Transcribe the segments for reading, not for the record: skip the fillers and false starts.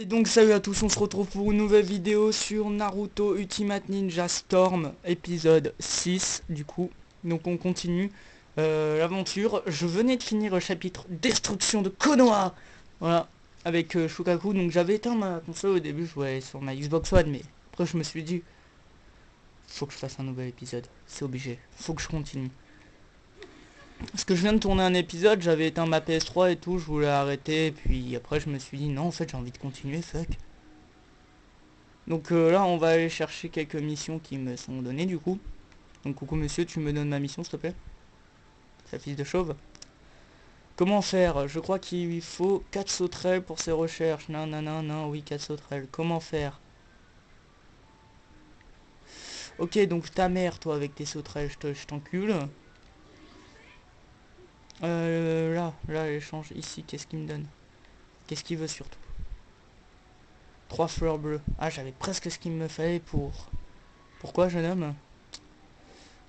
Et donc salut à tous, on se retrouve pour une nouvelle vidéo sur Naruto Ultimate Ninja Storm, épisode 6 du coup. Donc on continue l'aventure. Je venais de finir le chapitre Destruction de Konoha. Voilà, avec Shukaku. Donc j'avais éteint ma console au début, je jouais sur ma Xbox One, mais après je me suis dit, faut que je fasse un nouvel épisode, c'est obligé, faut que je continue. Parce que je viens de tourner un épisode, j'avais éteint ma PS3 et tout, je voulais arrêter, et puis après je me suis dit non en fait j'ai envie de continuer, fuck. Donc là on va aller chercher quelques missions qui me sont données du coup. Donc coucou monsieur, tu me donnes ma mission s'il te plaît. Sa fils de chauve. Comment faire? Je crois qu'il faut 4 sauterelles pour ces recherches. Non, non, non, non, oui 4 sauterelles. Comment faire? Ok, donc ta mère toi avec tes sauterelles, je t'encule. Là, l'échange ici, qu'est-ce qu'il me donne? Qu'est-ce qu'il veut surtout? 3 fleurs bleues. Ah, j'avais presque ce qu'il me fallait pour... Pourquoi, jeune homme?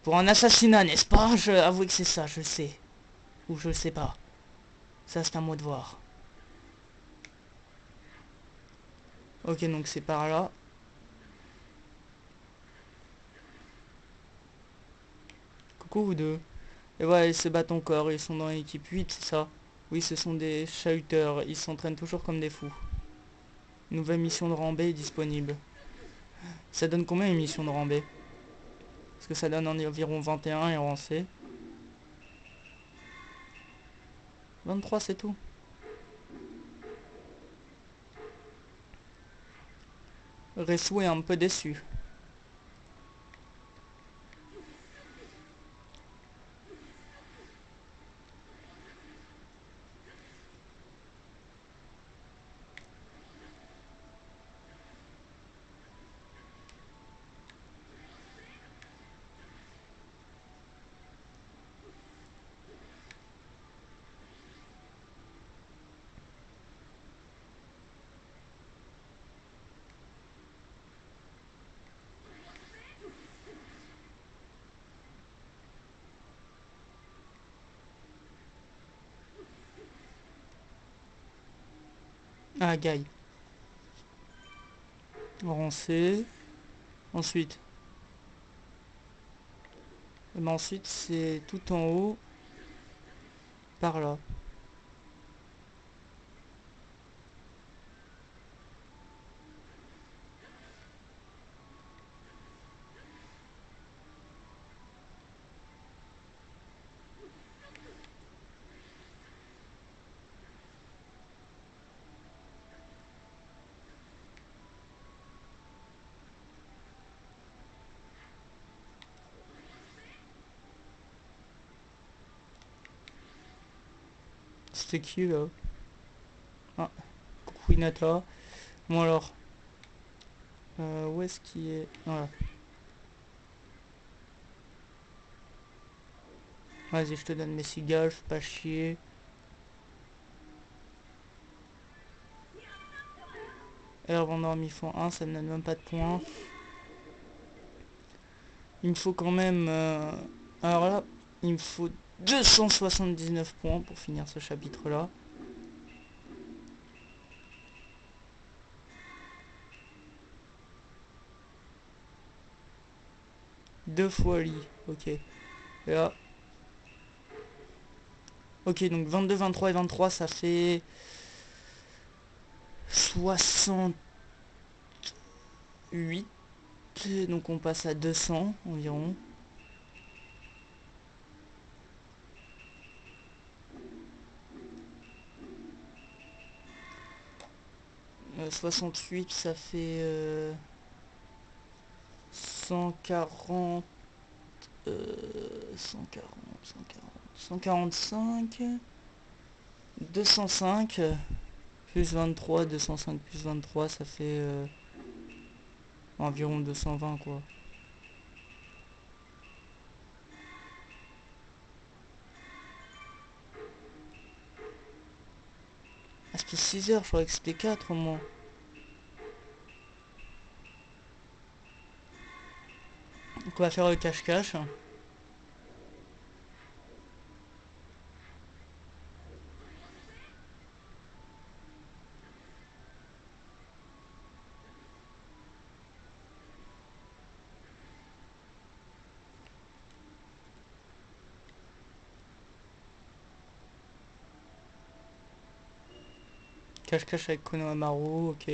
Pour un assassinat, n'est-ce pas? Je avoue que c'est ça, je sais. Ou je sais pas. Ça, c'est à moi de voir. Ok, donc c'est par là. Coucou, vous deux. Et ouais, ils se battent encore. Ils sont dans l'équipe 8, c'est ça? Oui, ce sont des shooters. Ils s'entraînent toujours comme des fous. Nouvelle mission de rambé est disponible. Ça donne combien une mission de rambé? Parce que ça donne environ 21 et on sait. 23, c'est tout. Resu est un peu déçu. Ah, Guy. Avancé. Ensuite. Et ben ensuite, c'est tout en haut. Par là. C'était qui là? Ah, coucou Hinata. Bon alors. Où est-ce qu'il est? Voilà. Vas-y, je te donne mes cigales, fais pas chier. Herbe endormie font 1, ça me donne même pas de points. Il me faut quand même... Alors là, il me faut 279 points pour finir ce chapitre-là. Deux fois lit, ok. Et là... Ok, donc 22, 23 et 23, ça fait... 68. Donc on passe à 200 environ. 68, ça fait 140, 140, 145, 205, plus 23, 205 plus 23, ça fait environ 220 quoi. Ah, c'était 6 heures, je croyais que c'était 4 au moins. Donc on va faire le cache-cache. Cache-cache avec Konohamaru, ok.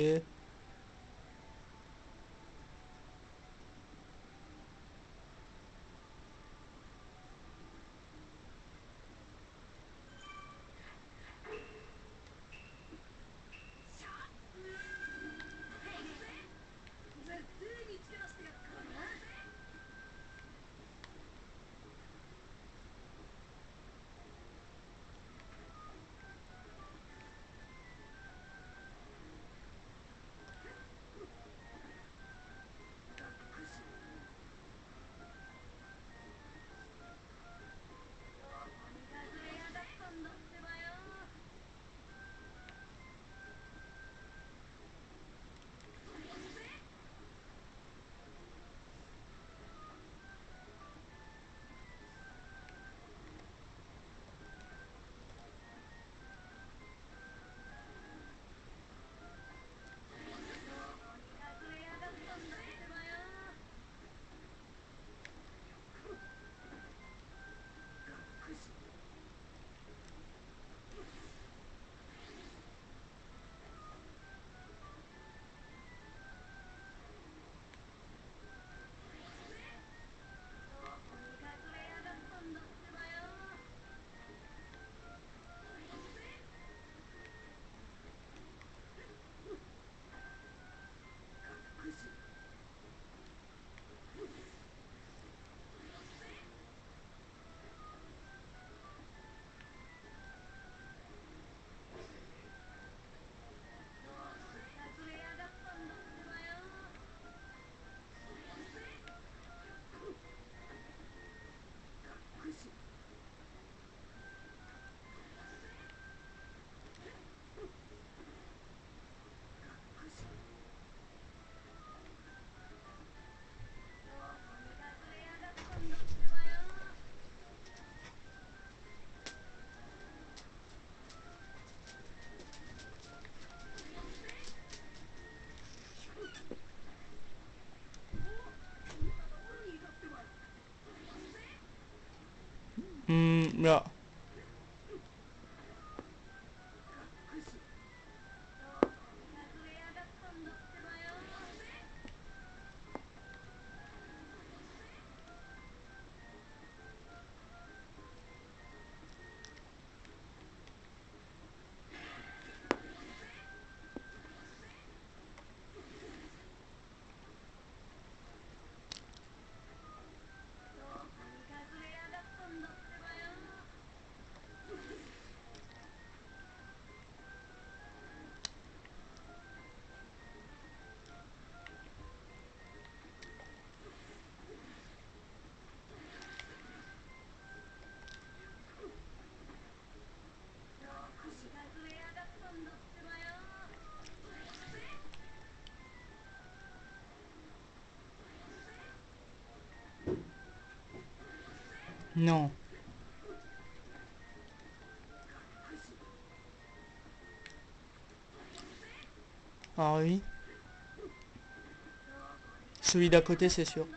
Là. Non. Ah oui. Celui d'à côté, c'est sûr.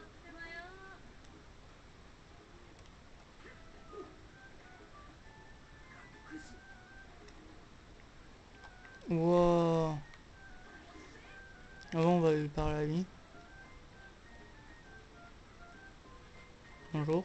Wow. Avant, on va lui parler à lui. Bonjour.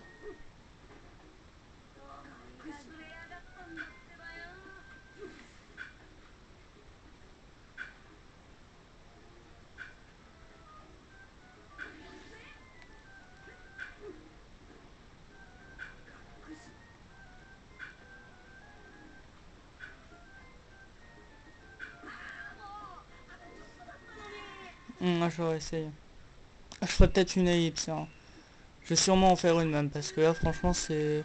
Moi, j'aurais essayé. Je ferais peut-être une ellipse, hein. Je vais sûrement en faire une même, parce que là, franchement, c'est...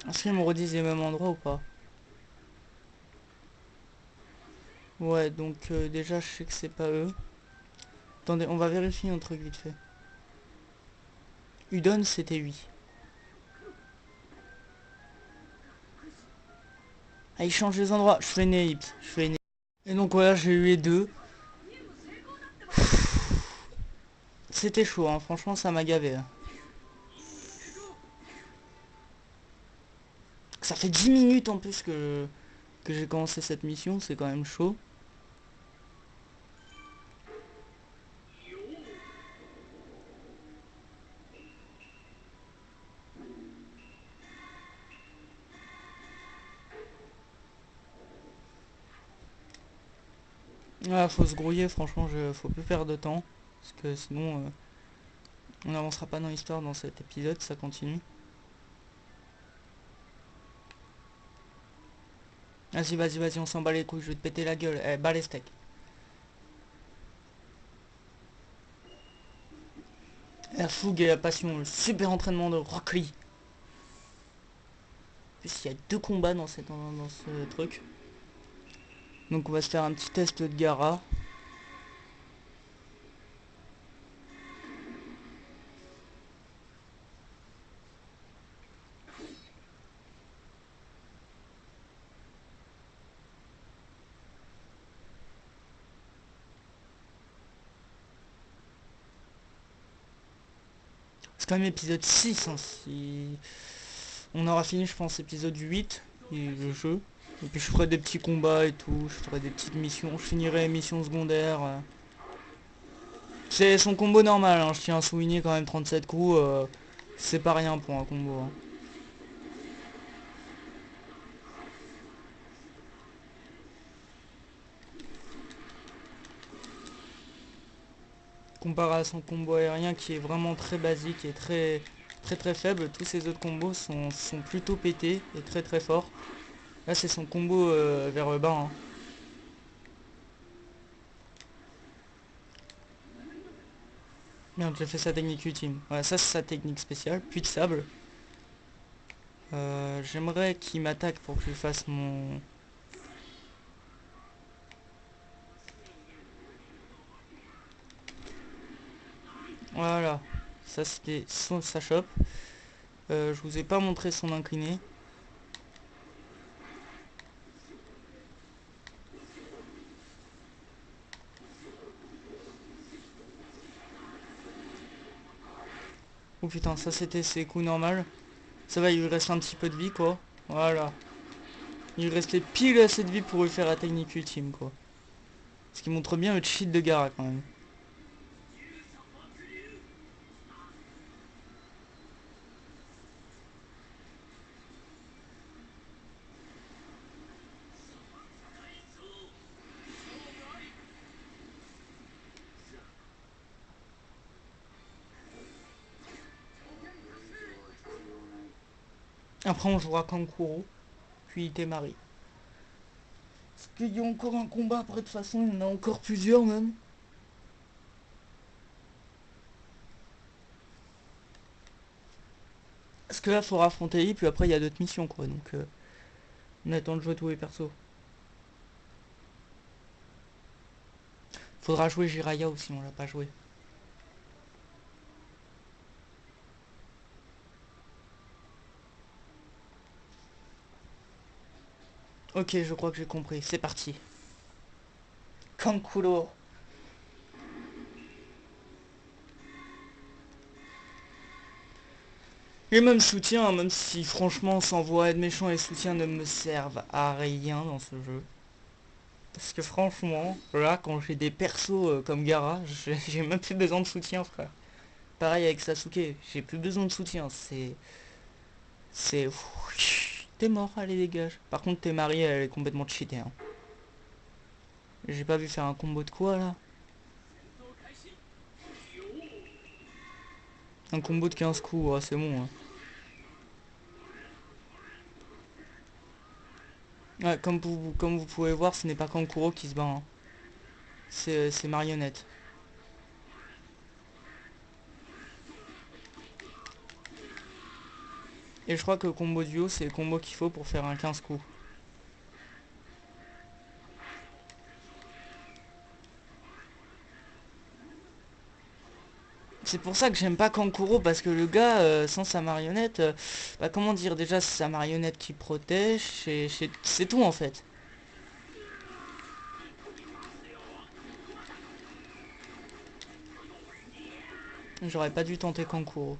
Est-ce qu'ils me redisent les mêmes endroits ou pas? Ouais, donc déjà, je sais que c'est pas eux. Attendez, on va vérifier un truc vite fait. Udon, c'était oui. Ah, il change les endroits. Je fais une ellipse. Je fais une... Et donc voilà, j'ai eu les deux. C'était chaud, hein. Franchement, ça m'a gavé, hein. Ça fait 10 minutes en plus que que j'ai commencé cette mission, c'est quand même chaud. Ah, faut se grouiller, franchement, faut plus perdre de temps. Parce que sinon, on n'avancera pas dans l'histoire dans cet épisode, ça continue. Vas-y, vas-y, vas-y, on s'en bat les couilles, je vais te péter la gueule. Eh, bas les steaks. La fougue et la passion, le super entraînement de Rock Lee. En plus, il y a 2 combats dans ce truc. Donc on va se faire un petit test de Gaara. C'est quand même épisode 6, hein, si... On aura fini, je pense, épisode 8, et le jeu. Et puis je ferai des petits combats et tout, je ferai des petites missions, je finirai les missions secondaires. C'est son combo normal, hein, je tiens à souligner quand même 37 coups, c'est pas rien pour un combo. Hein. Comparé à son combo aérien qui est vraiment très basique et très faible, tous ses autres combos sont plutôt pétés et très forts. Là c'est son combo vers le bas. Hein. Merde, j'ai fait sa technique ultime. Voilà, ça c'est sa technique spéciale. Puits de sable. J'aimerais qu'il m'attaque pour que je lui fasse mon... Voilà. Ça c'était sa chope. Je vous ai pas montré son incliné. Oh putain, ça c'était ses coups normaux. Ça va, il lui reste un petit peu de vie quoi. Voilà. Il lui restait pile assez de vie pour lui faire la technique ultime quoi. Ce qui montre bien le cheat de Gaara quand même. Après on jouera Kankuro, puis Temari. Est-ce qu'il y a encore un combat après? De toute façon il y en a encore plusieurs même. Parce que là faut affronter I, puis après il y a d'autres missions quoi, donc on attend de jouer tous les persos. Faudra jouer Jiraiya aussi, on l'a pas joué. Ok, je crois que j'ai compris, c'est parti. Kankuro. Et même soutien, même si franchement sans voix être méchant et soutien ne me servent à rien dans ce jeu. Parce que franchement, là quand j'ai des persos comme Gaara, j'ai même plus besoin de soutien frère. Pareil avec Sasuke, j'ai plus besoin de soutien, c'est... C'est... T'es mort, allez dégage. Par contre t'es marié, elle est complètement cheatée. Hein. J'ai pas vu faire un combo de quoi là. Un combo de 15 coups, ouais, c'est bon. Hein. Ouais, comme vous pouvez voir, ce n'est pas Kankuro qui se bat. Hein. C'est marionnette. Et je crois que le combo duo, c'est le combo qu'il faut pour faire un 15 coups. C'est pour ça que j'aime pas Kankuro, parce que le gars, sans sa marionnette, bah comment dire, déjà c'est sa marionnette qui protège, c'est tout en fait. J'aurais pas dû tenter Kankuro.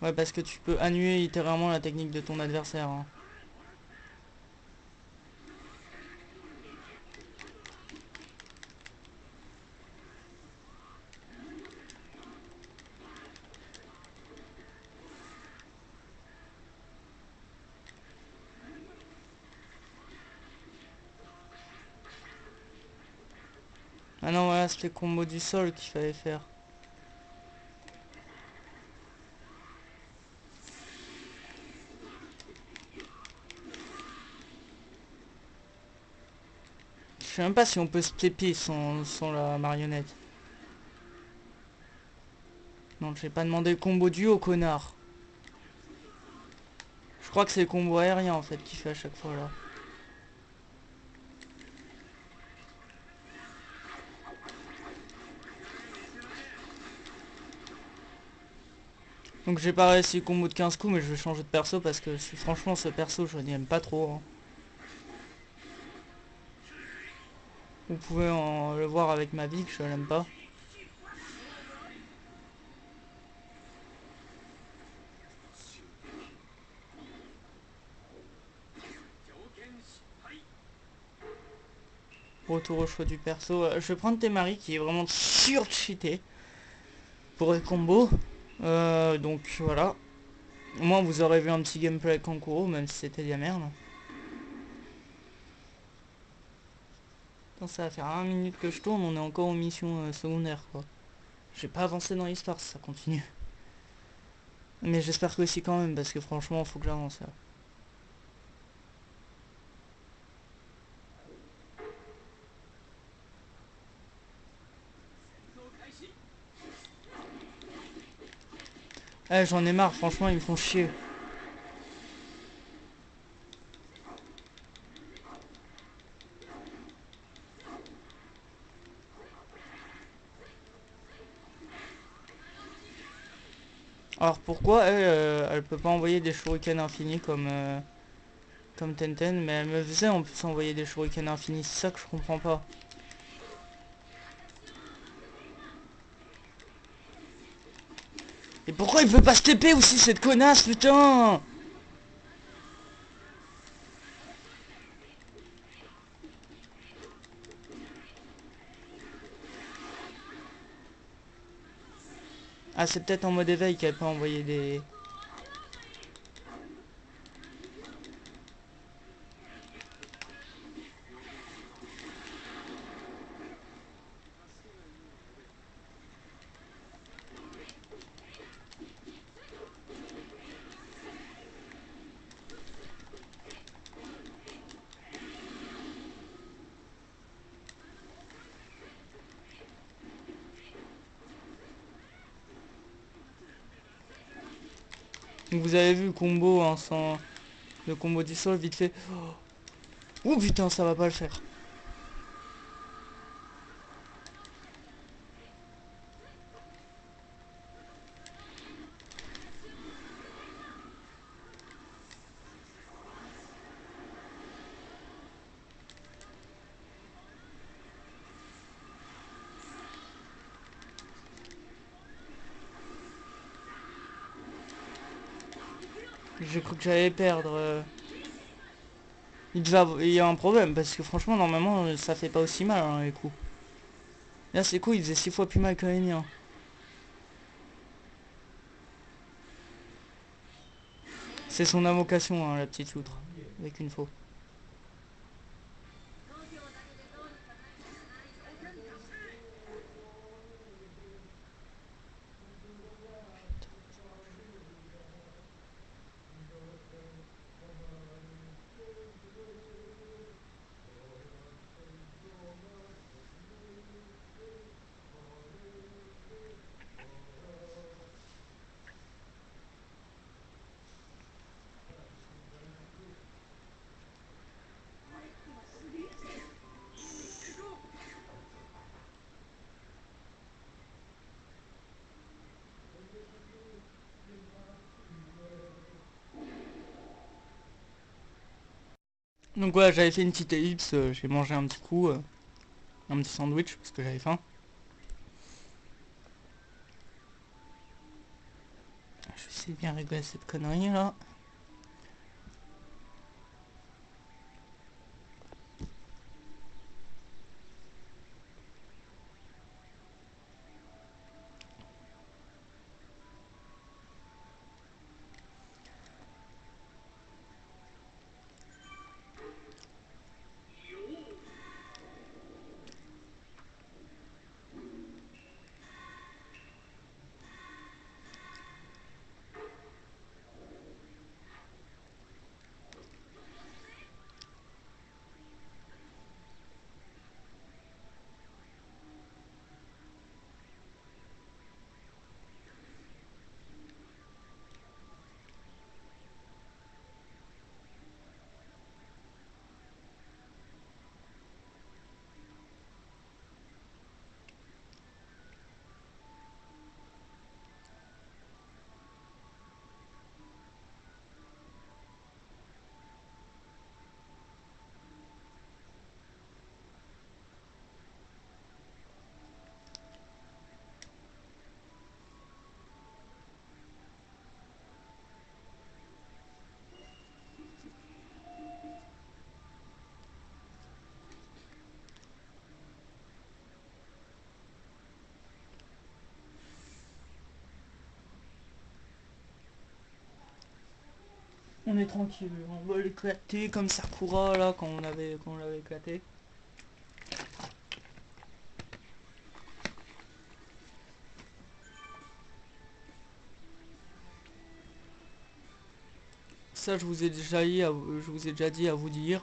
Ouais, parce que tu peux annuler littéralement la technique de ton adversaire, hein. Ah non, voilà, c'était le combo du sol qu'il fallait faire. Je sais même pas si on peut se TP sans la marionnette. Non, j'ai pas demandé le combo duo, connard. Je crois que c'est le combo aérien en fait qui fait à chaque fois là. Donc j'ai pas réussi le combo de 15 coups, mais je vais changer de perso parce que franchement ce perso je n'aime pas trop, hein. Vous pouvez le voir avec ma vie que je l'aime pas. Retour au choix du perso. Je vais prendre Temari qui est vraiment sur-cheaté pour les combos. Donc voilà. Au moins vous aurez vu un petit gameplay avec Kankuro, même si c'était de la merde. Attends, ça va faire 1 minute que je tourne, on est encore en mission secondaire quoi. J'ai pas avancé dans l'histoire, ça continue. Mais j'espère que aussi quand même, parce que franchement faut que j'avance là. Eh, j'en ai marre, franchement ils me font chier. Alors pourquoi elle, elle peut pas envoyer des shurikens infinis comme Tenten, mais elle me faisait en plus envoyer des shurikens infinis, c'est ça que je comprends pas. Et pourquoi il peut pas se TP aussi cette connasse, putain? Ah, c'est peut-être en mode éveil qu'elle peut envoyer des... Donc vous avez vu le combo hein, sans... Le combo du sol vite fait. Oh putain, ça va pas le faire. J'ai cru que j'allais perdre. Il y a un problème parce que franchement normalement ça fait pas aussi mal hein, les coups. Là c'est cool, il faisait 6 fois plus mal que les miens. C'est son invocation hein, la petite loutre. Avec une faux. Donc voilà, j'avais fait une petite ellipse, j'ai mangé un petit coup, un petit sandwich parce que j'avais faim. Je suis essayer de bien régler cette connerie là. On est tranquille, on va l'éclater comme Sakura là quand on l'avait éclaté. Ça je vous ai déjà dit à vous dire.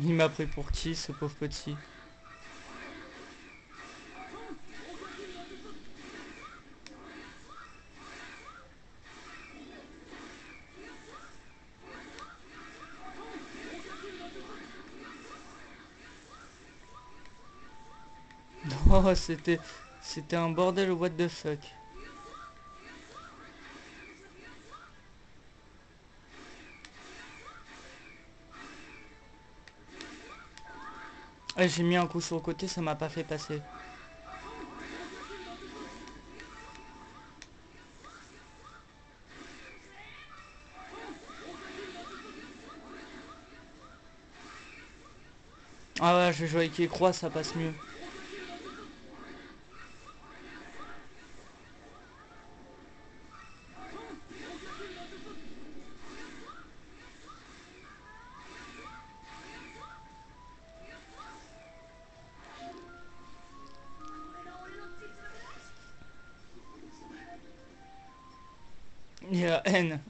Il m'a pris pour qui ce pauvre petit? Oh c'était un bordel, what the fuck. Ah, j'ai mis un coup sur le côté, ça m'a pas fait passer. Ah ouais, je vais jouer avec les croix, ça passe mieux. Il y a la haine.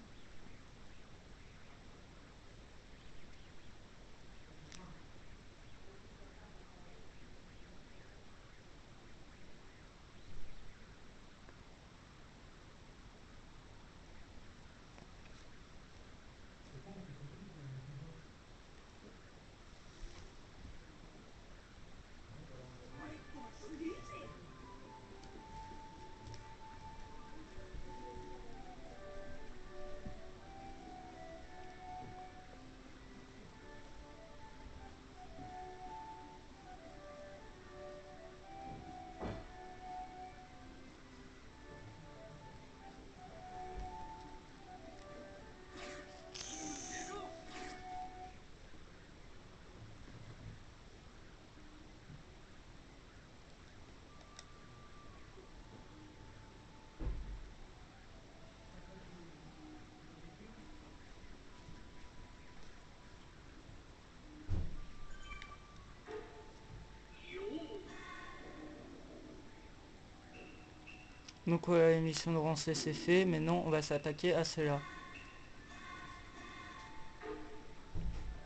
Donc voilà, l'émission de ranger c'est fait. Maintenant on va s'attaquer à celle-là.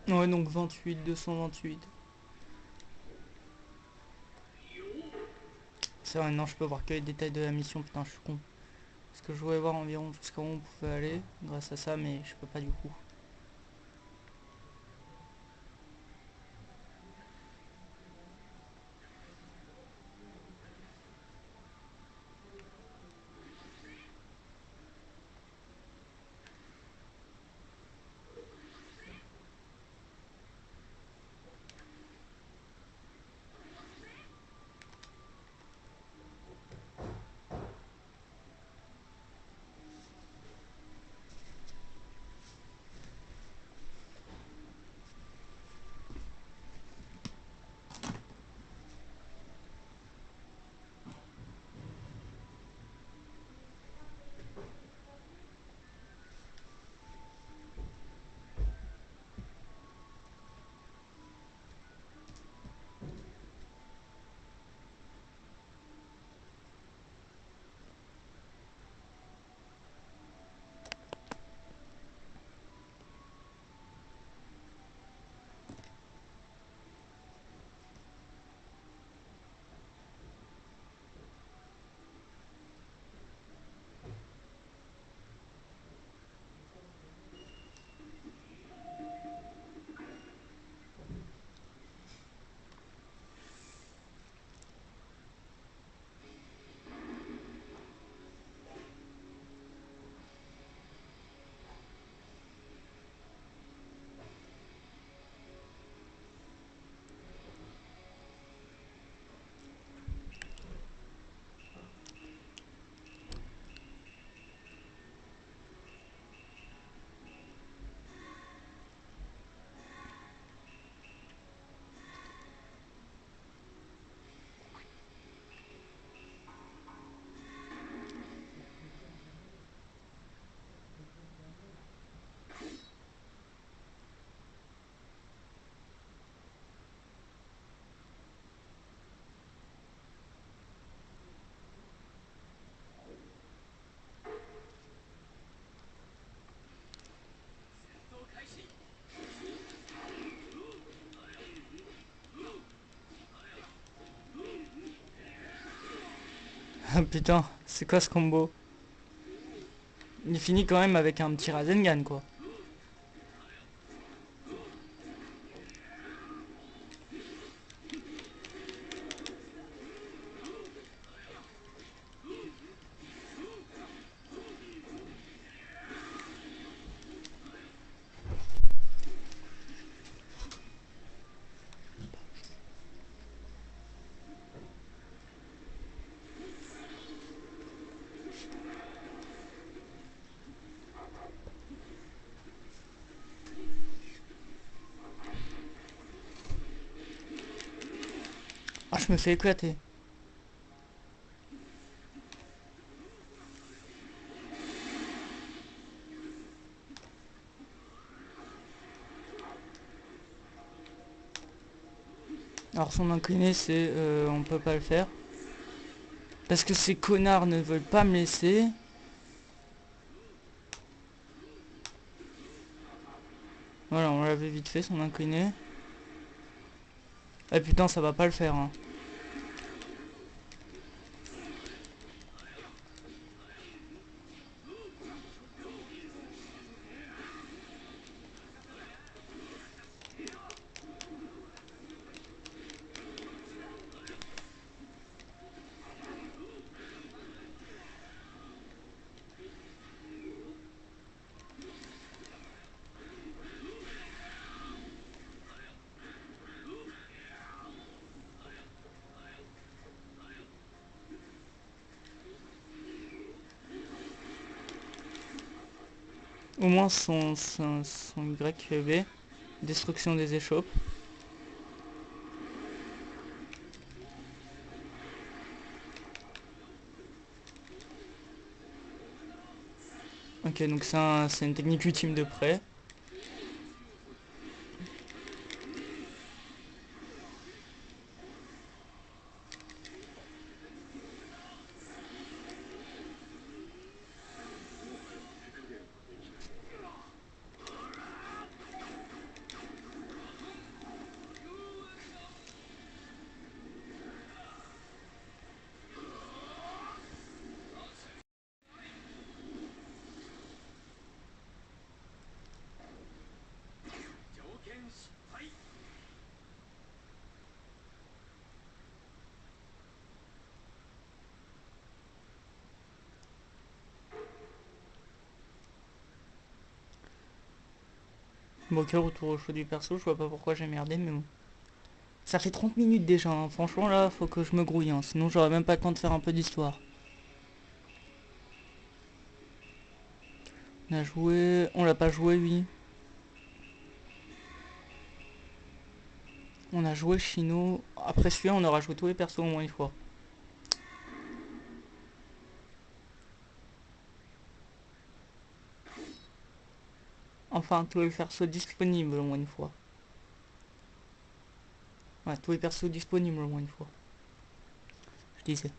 Ouais, donc 28, 228. C'est vrai, non, je peux voir que les détails de la mission, putain, je suis con. Parce que je voulais voir environ jusqu'à où on pouvait aller grâce à ça, mais je peux pas du coup. Ah putain, c'est quoi ce combo? Il finit quand même avec un petit Rasengan quoi. Ah, je me fais éclater. Alors son incliné c'est on peut pas le faire. Parce que ces connards ne veulent pas me laisser. Voilà, on l'avait vite fait son incliné. Ah putain, ça va pas le faire hein. Au moins son YB. Destruction des échoppes. Ok, donc c'est une technique ultime de près. Bon, ok, retour au choix du perso, je vois pas pourquoi j'ai merdé, mais bon. Ça fait 30 minutes déjà, hein. Franchement là, faut que je me grouille, hein. Sinon j'aurais même pas le temps de faire un peu d'histoire. On a joué... On l'a pas joué, oui. On a joué Chino. Après celui-là, on aura joué tous les persos au moins une fois. Enfin, tous les persos disponibles au moins une fois. Ouais, tous les persos disponibles au moins une fois. Je disais.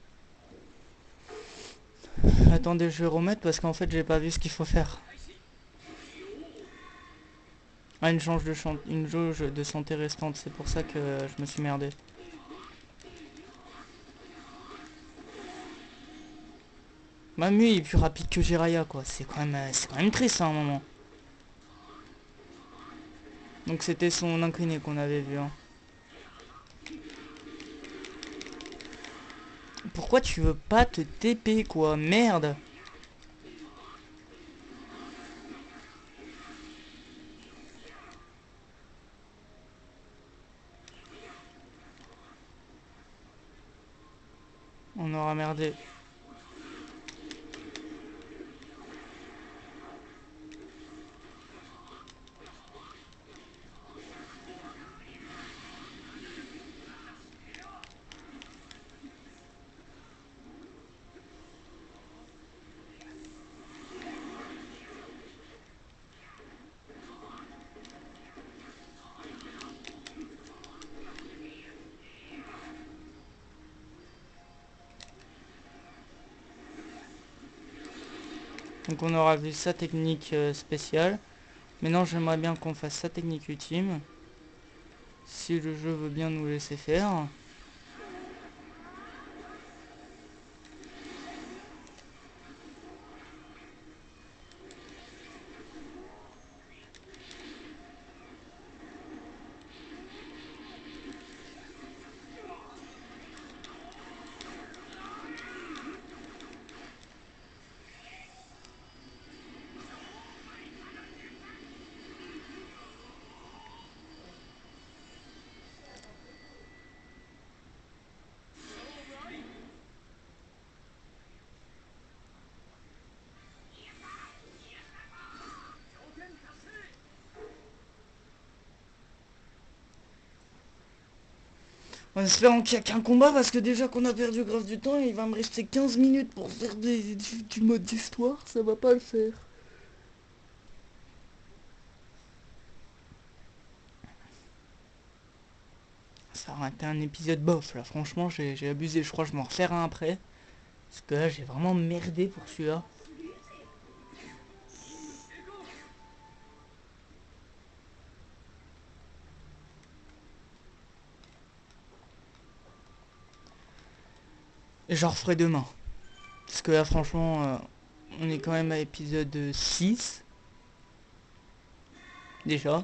Attendez, je vais remettre parce qu'en fait, j'ai pas vu ce qu'il faut faire. Ah, une jauge de santé restante, c'est pour ça que je me suis merdé. Mamu il est plus rapide que Jiraya quoi, c'est quand même triste à un moment. Donc c'était son incliné qu'on avait vu. Hein. Pourquoi tu veux pas te TP quoi, merde. On aura merdé. Donc on aura vu sa technique spéciale. Maintenant j'aimerais bien qu'on fasse sa technique ultime. Si le jeu veut bien nous laisser faire. En espérant qu'il n'y a qu'un combat, parce que déjà qu'on a perdu grave du temps, il va me rester 15 minutes pour faire du mode d'histoire, ça va pas le faire. Ça aurait été un épisode bof là, franchement j'ai abusé, je crois que je m'en refaire un après. Parce que là j'ai vraiment merdé pour celui-là. Et j'en referai demain. Parce que là franchement, on est quand même à épisode 6. Déjà.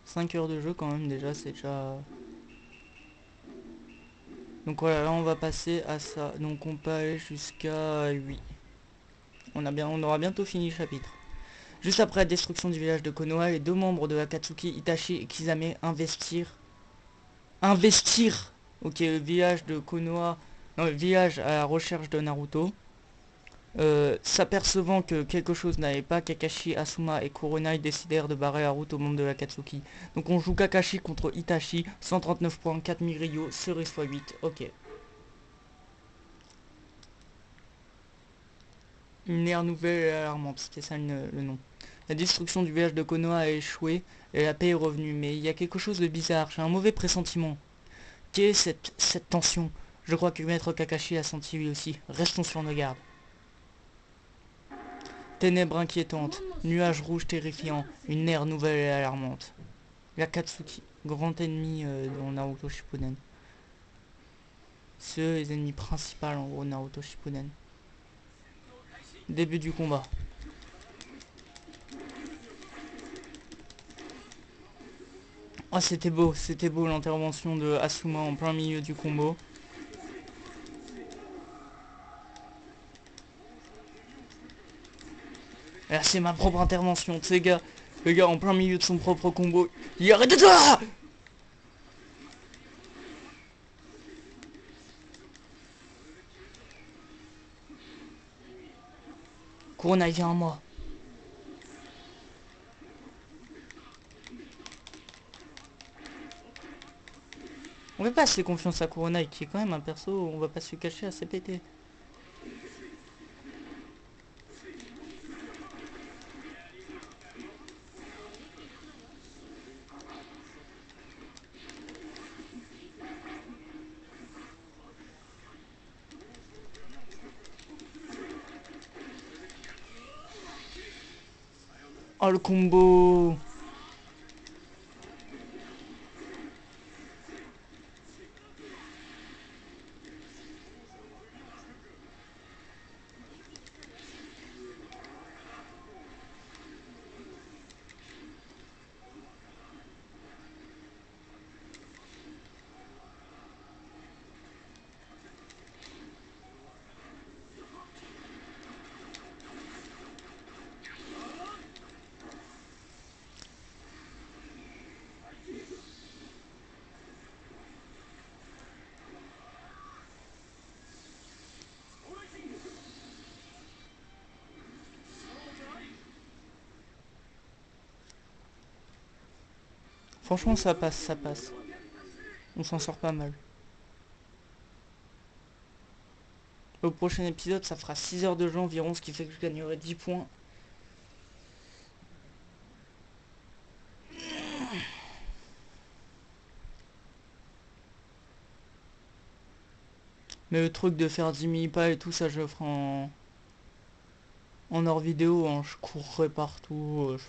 5 heures de jeu quand même déjà, c'est déjà... Donc voilà, là on va passer à ça. Donc on peut aller jusqu'à 8. On aura bientôt fini le chapitre. Juste après la destruction du village de Konoha, les deux membres de Akatsuki, Itachi et Kisame investir, ok, le village de Konoha, non, le village à la recherche de Naruto. S'apercevant que quelque chose n'allait pas, Kakashi, Asuma et Kuronai décidèrent de barrer la route aux membres de l'Akatsuki. Donc on joue Kakashi contre Itachi, 139 points, 4000 Ryo, cerise x8, ok. Une ère nouvelle et alarmante, c'était ça le nom. La destruction du village de Konoha a échoué et la paix est revenue, mais il y a quelque chose de bizarre, j'ai un mauvais pressentiment. Quelle est cette tension? Je crois que Maître Kakashi a senti lui aussi. Restons sur nos gardes. Ténèbres inquiétantes, nuages rouges terrifiants, une ère nouvelle et alarmante. L'Akatsuki, grand ennemi dans Naruto Shippuden. C'est eux les ennemis principaux en gros Naruto Shippuden. Début du combat. Oh c'était beau l'intervention de Asuma en plein milieu du combo. Et là c'est ma propre intervention, tu sais gars, le gars en plein milieu de son propre combo. Il arrête de toi. Kuronai viens à moi. On va pas se faire confiance à Kuronai qui est quand même un perso, on va pas se cacher assez pété. Oh le combo. Franchement ça passe, ça passe. On s'en sort pas mal. Au prochain épisode ça fera 6 heures de jeu environ, ce qui fait que je gagnerai 10 points. Mais le truc de faire 10 mini-pas et tout ça je le ferai en hors vidéo, hein. Je courrai partout, je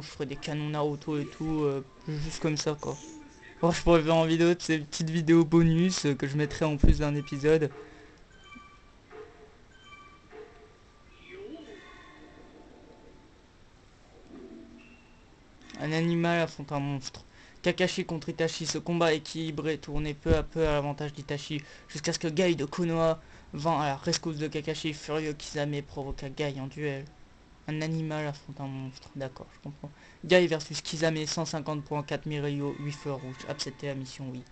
ferai des canons Naruto et tout, juste comme ça quoi. Bon, je pourrais faire en vidéo de ces petites vidéos bonus que je mettrai en plus d'un épisode. Un animal affronte un monstre. Kakashi contre Itachi, ce combat équilibré tournait peu à peu à l'avantage d'Itachi, jusqu'à ce que Gai de Konoha vint à la rescousse de Kakashi, furieux Kisame provoqua Gai en duel. Un animal affronte un monstre, d'accord, je comprends. Gai versus Kisame, 150 points, 4000 Ryo, 8 feux rouges, accepter la mission, oui.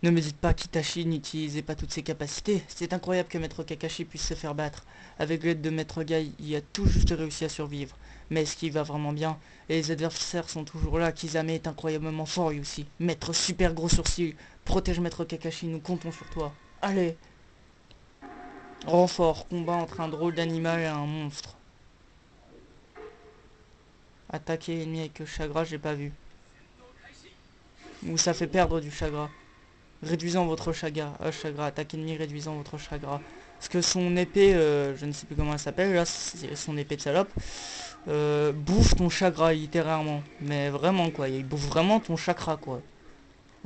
Ne me dites pas qu'Itachi n'utilisait pas toutes ses capacités. C'est incroyable que Maître Kakashi puisse se faire battre. Avec l'aide de Maître Gai, il a tout juste réussi à survivre. Mais est-ce qu'il va vraiment bien? Et les adversaires sont toujours là. Kisame est incroyablement fort lui aussi. Maître super gros sourcil, protège Maître Kakashi, nous comptons sur toi. Allez. Renfort, combat entre un drôle d'animal et un monstre. Attaquer ennemi avec le chagrin, j'ai pas vu. Ou ça fait perdre du chagrin. Réduisant votre chagrin, attaque ennemi réduisant votre chagrin. Parce que son épée, je ne sais plus comment elle s'appelle, là, c'est son épée de salope, bouffe ton chagrin, littéralement. Mais vraiment, quoi, il bouffe vraiment ton chakra, quoi.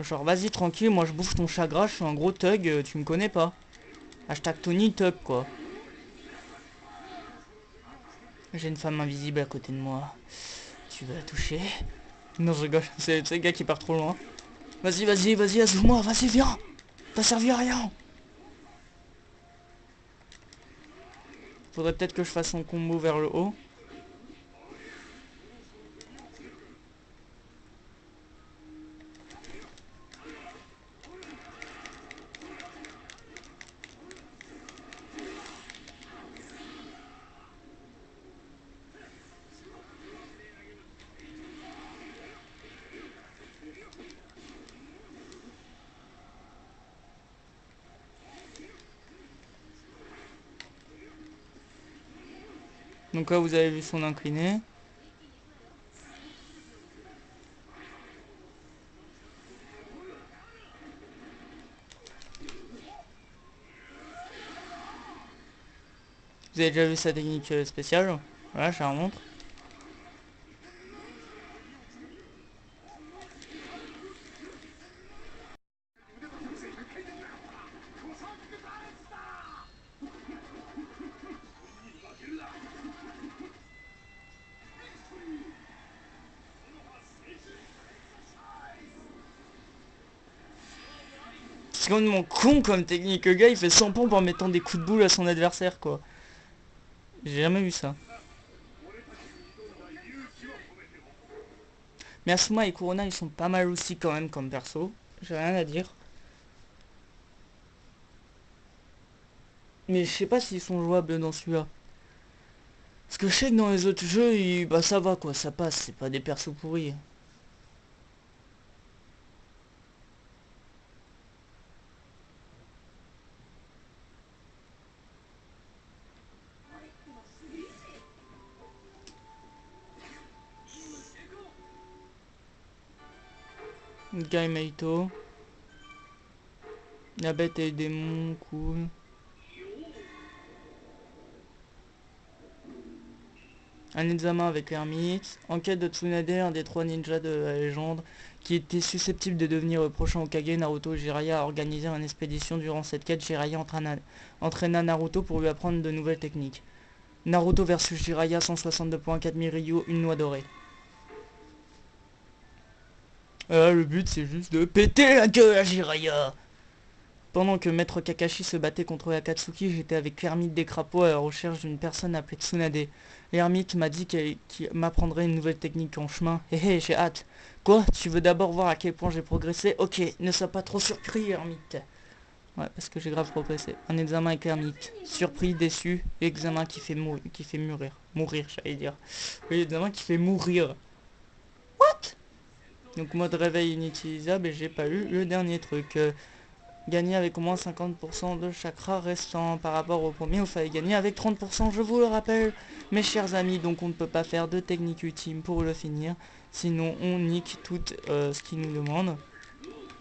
Genre, vas-y, tranquille, moi je bouffe ton chagrin, je suis un gros thug, tu me connais pas. Hashtag Tony Thug, quoi. J'ai une femme invisible à côté de moi. Tu veux la toucher? Non, je rigole, c'est le gars qui part trop loin. Vas-y, vas-y, vas-y, ajoute-moi, vas-y, viens. T'as servi à rien. Faudrait peut-être que je fasse son combo vers le haut. Donc là, vous avez vu son incliné. Vous avez déjà vu sa technique spéciale. Voilà, je la remontre. C'est complètement con comme technique. Le gars, il fait 100 pompes en mettant des coups de boule à son adversaire, quoi. J'ai jamais vu ça. Mais Asuma et Kurona, ils sont pas mal aussi quand même comme perso. J'ai rien à dire. Mais je sais pas s'ils sont jouables dans celui-là. Parce que je sais que dans les autres jeux, bah ça va quoi, ça passe, c'est pas des persos pourris. Gai Meito. La bête et les démons, cool. Un examen avec l'ermite. Enquête de Tsunade, un des 3 ninjas de la légende, qui était susceptible de devenir le prochain Hokage. Naruto et Jiraiya a organisé une expédition. Durant cette quête, Jiraiya entraîna Naruto pour lui apprendre de nouvelles techniques. Naruto versus Jiraiya, 162 points, 4000 Ryu, une noix dorée. Le but c'est juste de péter la gueule à Jiraiya. Pendant que Maître Kakashi se battait contre Akatsuki, j'étais avec l'ermite des crapauds à la recherche d'une personne appelée Tsunade. L'ermite m'a dit qu'il m'apprendrait une nouvelle technique en chemin. Hé hé, j'ai hâte. Quoi? Tu veux d'abord voir à quel point j'ai progressé? Ok, ne sois pas trop surpris, ermite. Ouais, parce que j'ai grave progressé. Un examen avec l'ermite. Surpris, déçu, examen qui fait mourir. Mourir, j'allais dire. Oui, examen qui fait mourir. What? Donc mode réveil inutilisable et j'ai pas eu le dernier truc. Gagner avec au moins 50% de chakra restant par rapport au premier, il fallait gagner avec 30%, je vous le rappelle, mes chers amis. Donc on ne peut pas faire de technique ultime pour le finir, sinon on nique tout ce qu'il nous demande.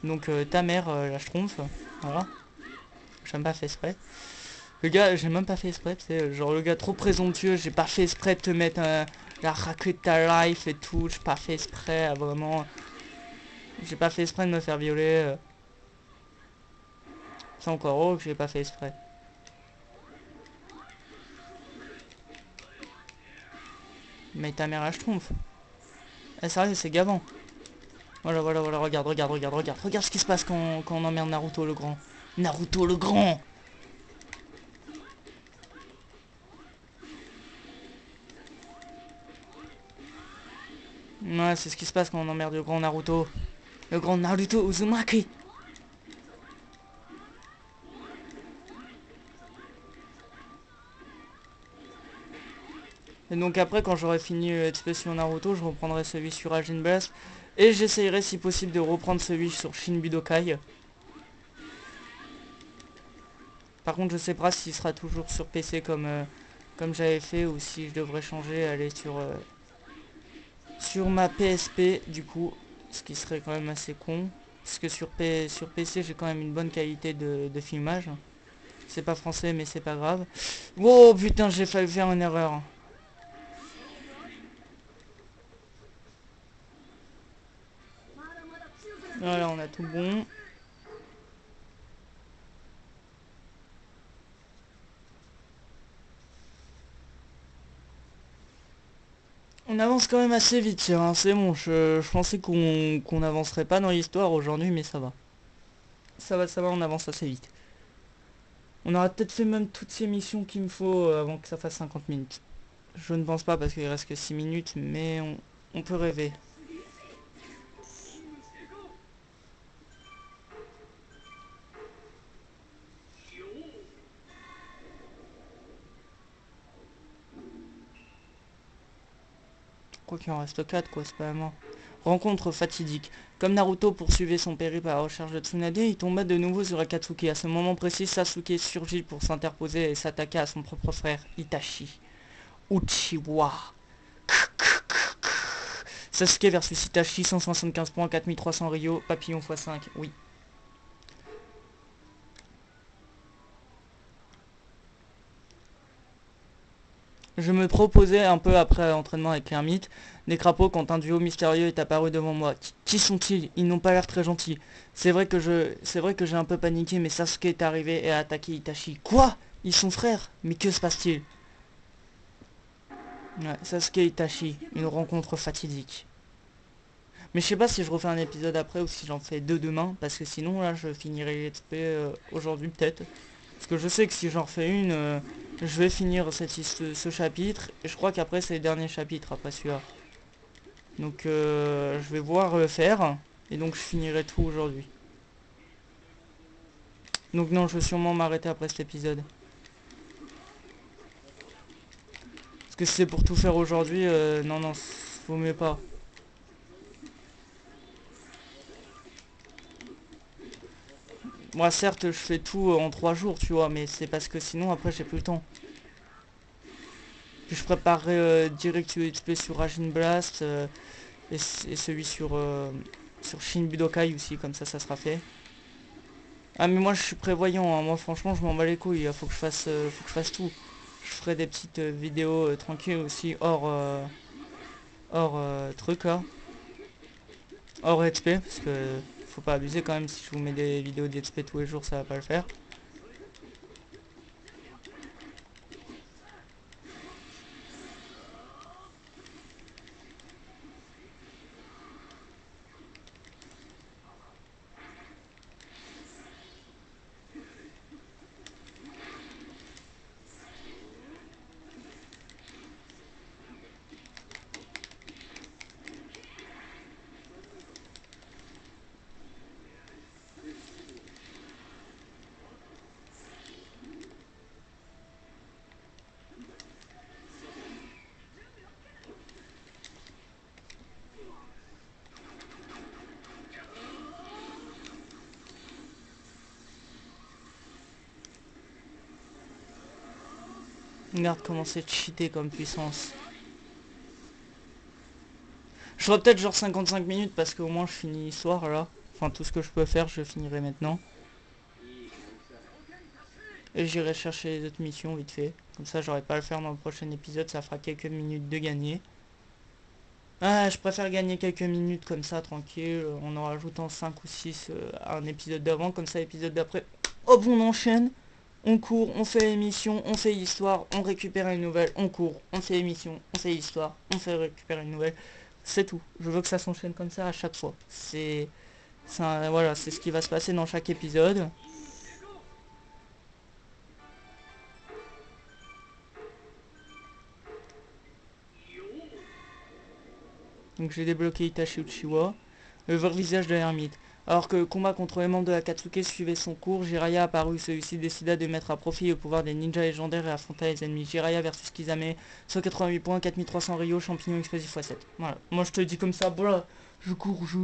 Donc ta mère, la schtroumpf, voilà, j'ai même pas fait exprès. Le gars, j'ai même pas fait exprès, c'est genre le gars trop présomptueux, j'ai pas fait exprès de te mettre la raclée de ta life et tout, j'ai pas fait exprès, vraiment, j'ai pas fait exprès de me faire violer. C'est encore heureux que j'ai pas fait exprès. Mais ta mère la schtroumpf. Eh sérieux, c'est gavant. Voilà, voilà, voilà, regarde, regarde, regarde, regarde. Regarde ce qui se passe quand on emmerde Naruto le grand. Naruto le grand. Ouais, c'est ce qui se passe quand on emmerde le grand Naruto. Le grand Naruto Uzumaki. Et donc après, quand j'aurai fini le Let's Play sur Naruto, je reprendrai celui sur Ajin Blast. Et j'essayerai si possible de reprendre celui sur Shin Budokai. Par contre, je sais pas s'il sera toujours sur PC comme j'avais fait, ou si je devrais changer, aller sur ma PSP du coup, ce qui serait quand même assez con. Parce que sur PC, j'ai quand même une bonne qualité de filmage. C'est pas français, mais c'est pas grave. Oh putain, j'ai failli faire une erreur. Voilà, on a tout bon. On avance quand même assez vite, hein, c'est bon. Je pensais qu'on n'avancerait pas dans l'histoire aujourd'hui, mais ça va. Ça va, on avance assez vite. On aura peut-être fait même toutes ces missions qu'il me faut avant que ça fasse 50 minutes. Je ne pense pas parce qu'il reste que 6 minutes, mais on peut rêver. Quoi qu'il en reste 4, quoi, c'est pas la mort. Rencontre fatidique. Comme Naruto poursuivait son périple à la recherche de Tsunade, il tomba de nouveau sur Akatsuki. À ce moment précis, Sasuke surgit pour s'interposer et s'attaquer à son propre frère, Itachi. Uchiwa. Sasuke versus Itachi, 175 points, 4300 Rio, papillon x5, oui. Je me proposais un peu après l'entraînement avec l'ermite, des crapauds quand un duo mystérieux est apparu devant moi. Qui sont-ils? Ils n'ont pas l'air très gentils. C'est vrai que j'ai un peu paniqué, mais Sasuke est arrivé et a attaqué Itachi. Quoi? Ils sont frères? Mais que se passe-t-il? Ouais, Sasuke et Itachi, une rencontre fatidique. Mais je sais pas si je refais un épisode après ou si j'en fais deux demain, parce que sinon là je finirai les XP aujourd'hui peut-être. Parce que je sais que si j'en refais une, je vais finir ce chapitre, et je crois qu'après c'est le dernier chapitre après celui-là. Donc je vais voir le faire, et donc je finirai tout aujourd'hui. Donc non, je vais sûrement m'arrêter après cet épisode. Parce que si c'est pour tout faire aujourd'hui, non, non, vaut mieux pas. Moi certes je fais tout en 3 jours, tu vois, mais c'est parce que sinon après j'ai plus le temps. Puis je préparerai direct le XP sur Rajin Blast et celui sur Shin Budokai aussi, comme ça sera fait. Ah mais moi je suis prévoyant, hein. Moi franchement je m'en bats les couilles, faut que je fasse tout. Je ferai des petites vidéos tranquilles aussi hors truc là, hors XP, parce que faut pas abuser quand même, si je vous mets des vidéos d'XP tous les jours ça va pas le faire. Regarde comment c'est cheaté comme puissance. Je ferai peut-être genre 55 minutes parce qu'au moins je finis l'histoire là. Enfin tout ce que je peux faire je finirai maintenant. Et j'irai chercher les autres missions vite fait. Comme ça j'aurai pas à le faire dans le prochain épisode, ça fera quelques minutes de gagner. Ah, je préfère gagner quelques minutes comme ça tranquille, en rajoutant 5 ou 6 à un épisode d'avant, comme ça l'épisode d'après, hop on enchaîne, on court, on fait l'émission, on fait l'histoire, on récupère une nouvelle, on court, on fait l'émission, on fait l'histoire, on fait récupérer une nouvelle. C'est tout. Je veux que ça s'enchaîne comme ça à chaque fois. Voilà, c'est ce qui va se passer dans chaque épisode. Donc j'ai débloqué Itachi Uchiwa. Le vrai visage de l'ermite. Alors que le combat contre les membres de l'Akatsuki suivait son cours, Jiraiya apparut. Celui-ci décida de mettre à profit le pouvoir des ninjas légendaires et affronta les ennemis. Jiraiya versus Kizame, 188 points, 4300 Ryo, champignon explosif x7. Voilà, moi je te le dis comme ça, voilà, je cours, je...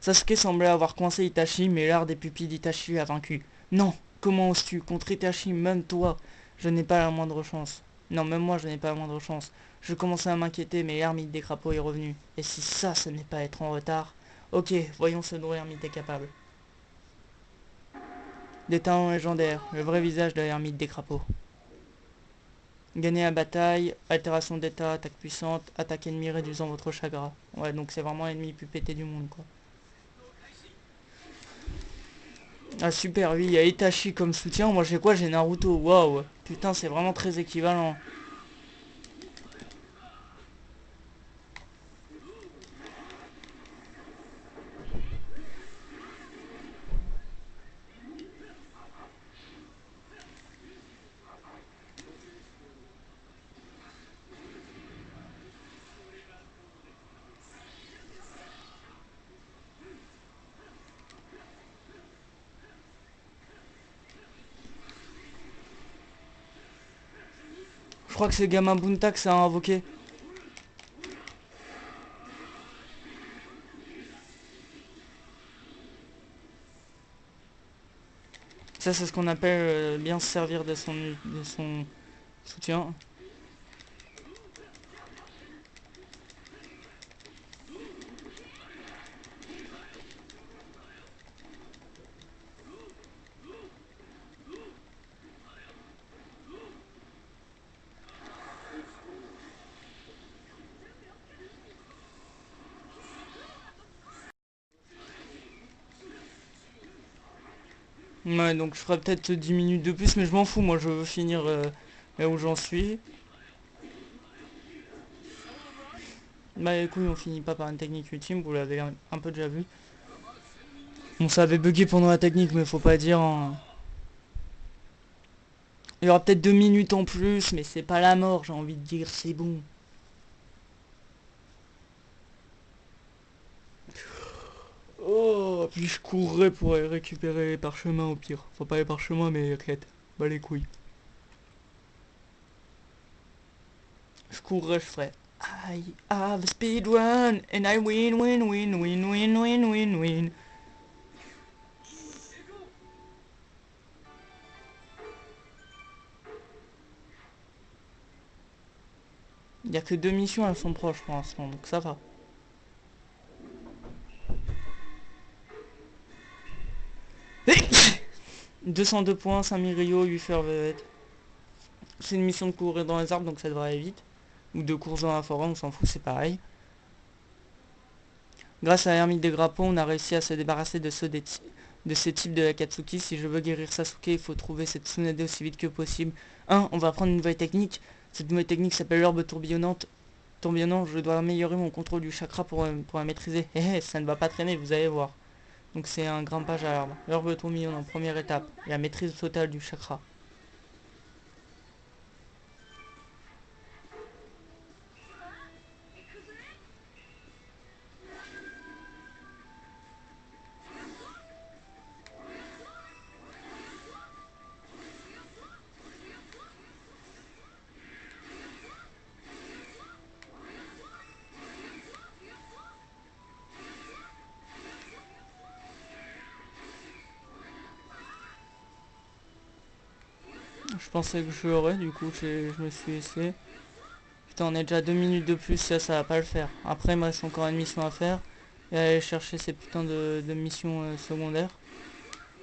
Sasuke semblait avoir coincé Itachi, mais l'art des pupilles d'Itachi l'a vaincu. Non, comment oses-tu? Contre Itachi, même toi, je n'ai pas la moindre chance. Non, même moi, je n'ai pas la moindre chance. Je commençais à m'inquiéter, mais l'ermite des crapauds est revenu. Et si ça, ce n'est pas être en retard... Ok, voyons ce dont l'ermite est capable. Des talents légendaires, le vrai visage de l'ermite des crapauds. Gagner la bataille, altération d'état, attaque puissante, attaque ennemie réduisant votre chagrin. Ouais, donc c'est vraiment l'ennemi plus pété du monde, quoi. Ah super, oui, il y a Itachi comme soutien. Moi j'ai quoi? J'ai Naruto. Waouh. Putain, c'est vraiment très équivalent. Je crois que c'est Gamma Bunta que ça a invoqué. Ça c'est ce qu'on appelle bien se servir de son soutien. Ouais, donc je ferai peut-être 10 minutes de plus, mais je m'en fous. Moi je veux finir là où j'en suis. Bah les couilles, on finit pas par une technique ultime, vous l'avez un peu déjà vu. Bon, ça avait bugué pendant la technique, mais faut pas dire, hein. Il y aura peut-être 2 minutes en plus, mais c'est pas la mort, j'ai envie de dire, c'est bon. Oh, puis je courrais pour aller récupérer les parchemins au pire. Enfin pas les parchemins, mais les quêtes. Bah les couilles. Je courrais, je ferais. I have a speed run and I win, win, win, win, win, win, win, win. Il y a que 2 missions, elles sont proches pour l'instant, donc ça va. Hey 202 points, 5000 Rio, 8 Fervet. C'est une mission de courir dans les arbres, donc ça devrait aller vite. Ou de course dans la forêt, on s'en fout, c'est pareil. Grâce à l'ermite des grappons, on a réussi à se débarrasser de ces types de Akatsuki. Si je veux guérir Sasuke, il faut trouver cette Tsunade aussi vite que possible. On va apprendre une nouvelle technique. Cette nouvelle technique s'appelle l'herbe tourbillonnante. Tourbillonnant, je dois améliorer mon contrôle du chakra pour la maîtriser. Ça ne va pas traîner, vous allez voir. Donc c'est un grimpage à l'arbre. L'herbe tourbillonnante, première étape. La maîtrise totale du chakra. Je pensais que je l'aurais, du coup je me suis laissé. Putain, on est déjà 2 minutes de plus, ça va pas le faire. Après, il me reste encore une mission à faire. Et aller chercher ces putains de missions secondaires.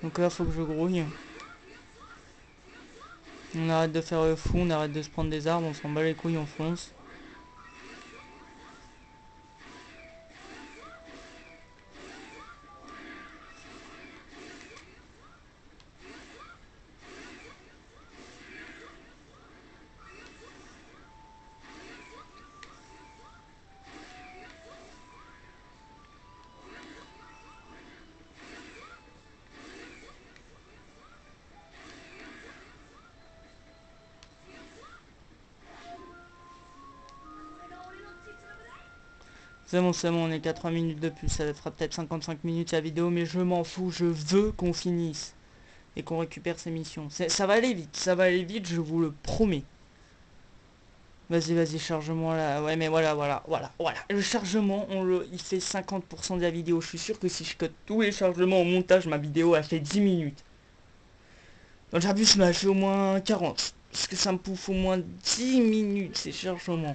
Donc là, faut que je grouille. On arrête de faire le fou, on arrête de se prendre des arbres, on s'en bat les couilles, on fonce. C'est bon, on est qu'à 3 minutes de plus, ça fera peut-être 55 minutes la vidéo, mais je m'en fous, je veux qu'on finisse. Et qu'on récupère ces missions. Ça va aller vite, je vous le promets. Vas-y, chargement là. Ouais, mais voilà. Le chargement, il fait 50% de la vidéo. Je suis sûr que si je cote tous les chargements au montage, ma vidéo a fait 10 minutes. Dans Jarbus m'a fait au moins 40. Parce que ça me pouffe au moins 10 minutes ces chargements.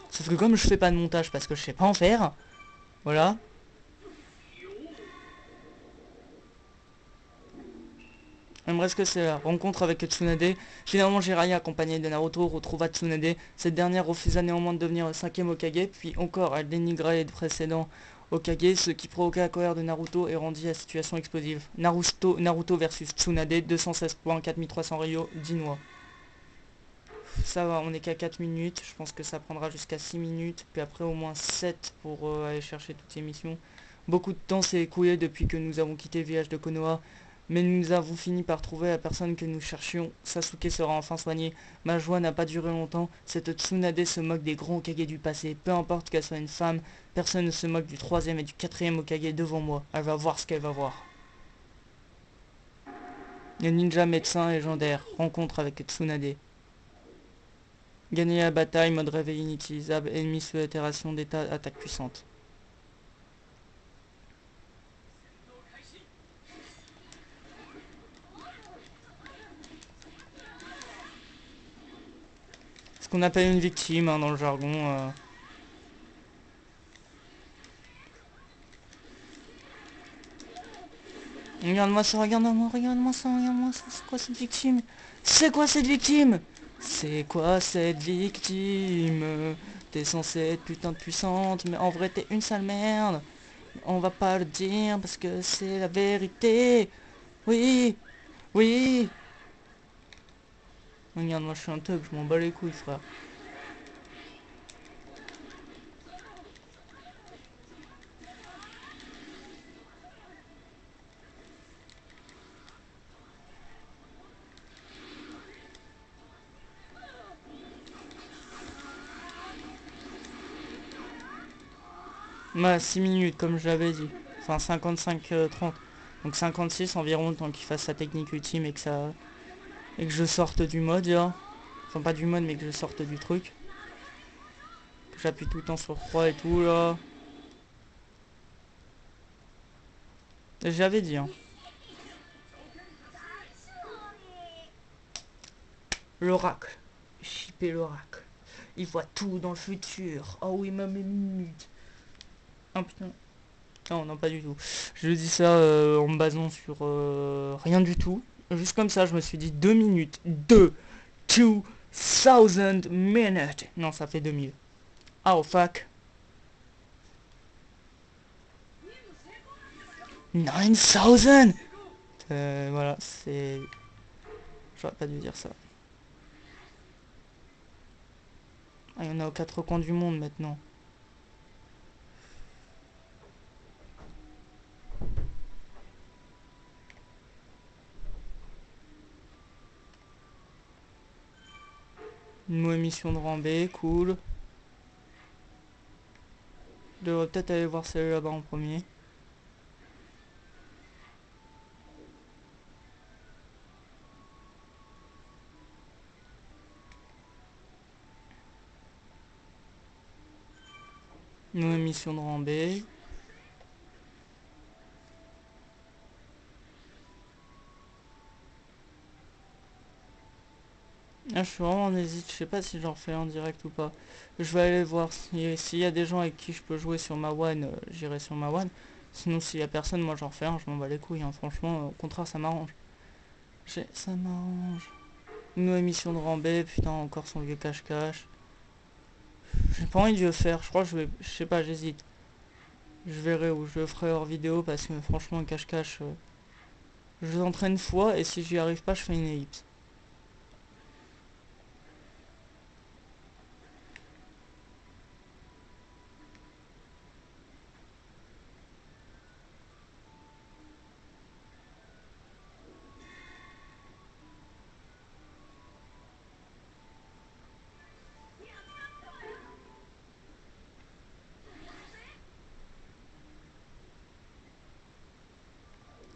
Sauf que comme je fais pas de montage parce que je sais pas en faire, voilà. Il me reste que c'est la rencontre avec Tsunade. Finalement, Jiraiya, accompagné de Naruto, retrouva Tsunade. Cette dernière refusa néanmoins de devenir le 5e Hokage, puis encore, elle dénigra les précédents Hokage, ce qui provoqua la colère de Naruto et rendit la situation explosive. Naruto versus Tsunade, 216 points, 4300 Ryo, 10 noix. Ça va, on est qu'à 4 minutes, je pense que ça prendra jusqu'à 6 minutes, puis après au moins 7 pour aller chercher toutes ces missions. Beaucoup de temps s'est écoulé depuis que nous avons quitté le village de Konoha, mais nous avons fini par trouver la personne que nous cherchions. Sasuke sera enfin soigné. Ma joie n'a pas duré longtemps, cette Tsunade se moque des grands Hokage du passé, peu importe qu'elle soit une femme, personne ne se moque du 3e et du 4e Hokage devant moi, elle va voir ce qu'elle va voir. Le ninja médecin légendaire, rencontre avec Tsunade. Gagner la bataille, mode réveil inutilisable, ennemi sous altération d'état, attaque puissante. Ce qu'on appelle une victime hein, dans le jargon. Regarde-moi ça, regarde-moi ça, c'est quoi cette victime? C'est quoi cette victime? C'est quoi cette victime? T'es censée être putain de puissante, mais en vrai t'es une sale merde. On va pas le dire parce que c'est la vérité. Oui, oui. Regarde, moi je suis un thug, je m'en bats les couilles frère. Ouais, 6 minutes comme je l'avais dit. Enfin 55 30. Donc 56 environ le temps qu'il fasse sa technique ultime et que ça et que je sorte du mode là. Enfin pas du mode mais que je sorte du truc. Que j'appuie tout le temps sur 3 et tout là. J'avais dit hein. L'oracle. Shipper l'oracle. Il voit tout dans le futur. Oh oui même les minutes. Oh putain. Non, non, pas du tout. Je dis ça en me basant sur rien du tout. Juste comme ça, je me suis dit 2 minutes. 2000 minutes. Non, ça fait 2000. Oh fuck. 9000. Voilà, c'est... J'aurais pas dû dire ça. Ah, il y en a aux quatre coins du monde maintenant. Une nouvelle mission de rambée, cool. Je devrais peut-être aller voir celle là-bas en premier. Une nouvelle mission de rambée. Ah, je suis vraiment en hésite, je sais pas si j'en refais en direct ou pas. Je vais aller voir s'il y a des gens avec qui je peux jouer sur ma one, j'irai sur ma one. Sinon s'il y a personne, moi j'en refais un, je m'en bats les couilles, hein. Franchement, au contraire ça m'arrange. Ça m'arrange. Une nouvelle mission de Rambé, putain encore son vieux cache-cache. J'ai pas envie de le faire, je crois que je sais pas, j'hésite. Je verrai où je le ferai hors vidéo parce que franchement cache-cache, je l'entraîne une fois et si j'y arrive pas je fais une ellipse.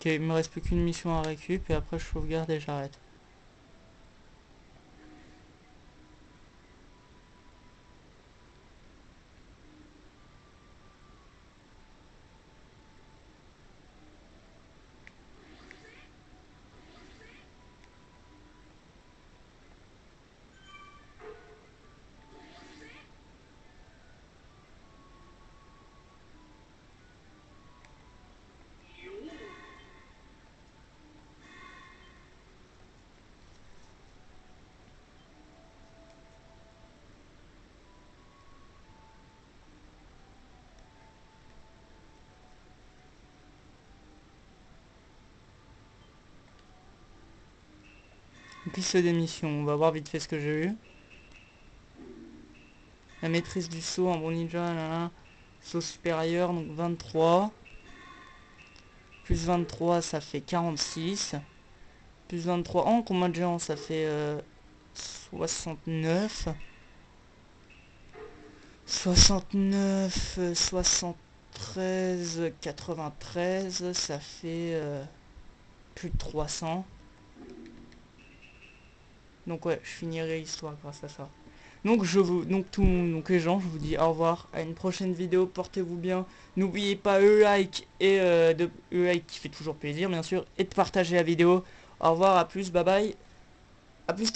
Ok, il me reste plus qu'une mission à récup et après je sauvegarde et j'arrête. Piste des missions, on va voir vite fait ce que j'ai eu. La maîtrise du saut en bon ninja, là, là. Saut supérieur, donc 23. Plus 23, ça fait 46. Plus 23 en combat de géant, ça fait 69. 69, 73, 93, ça fait plus de 300. Donc ouais, je finirai l'histoire grâce à ça. Donc donc les gens, je vous dis au revoir, à une prochaine vidéo, portez-vous bien. N'oubliez pas le like et le like qui fait toujours plaisir bien sûr, et de partager la vidéo. Au revoir, à plus, bye bye. À plus.